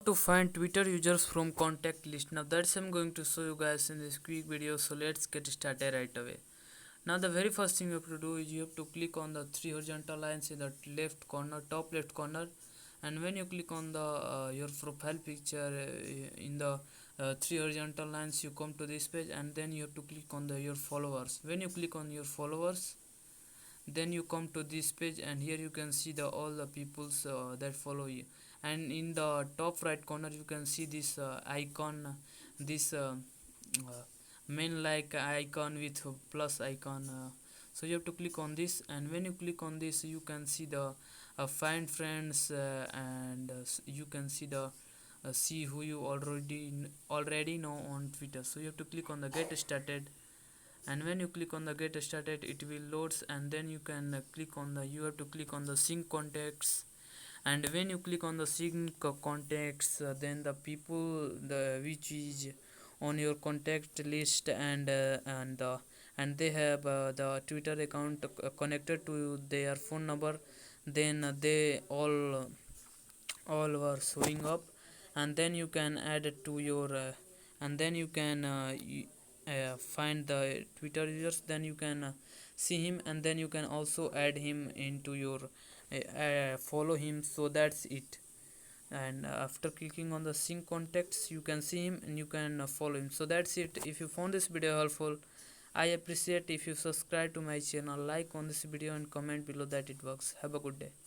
To find Twitter users from contact list. Now that's I'm going to show you guys in this quick video, so let's get started right away. Now the very first thing you have to do is you have to click on the three horizontal lines in the left corner, top left corner, and when you click on the your profile picture in the three horizontal lines, you come to this page, and then you have to click on the your followers. When you click on your followers, then you come to this page, and here you can see the all the peoples that follow you, and in the top right corner you can see this icon, this main like icon with plus icon, so you have to click on this, and when you click on this you can see the find friends, and you can see the see who you already know on Twitter. So you have to click on the get started, and when you click on the get started it will loads, and then you can click on the you have to click on the sync contacts, and when you click on the sync contacts, then the people the which is on your contact list, and they have the Twitter account connected to their phone number, then they all were showing up, and then you can add it to your and then you can find the Twitter users, then you can see him, and then you can also add him into your follow him. So that's it, and after clicking on the sync contacts you can see him and you can follow him. So that's it. If you found this video helpful, I appreciate if you subscribe to my channel, like on this video, and comment below that it works. Have a good day.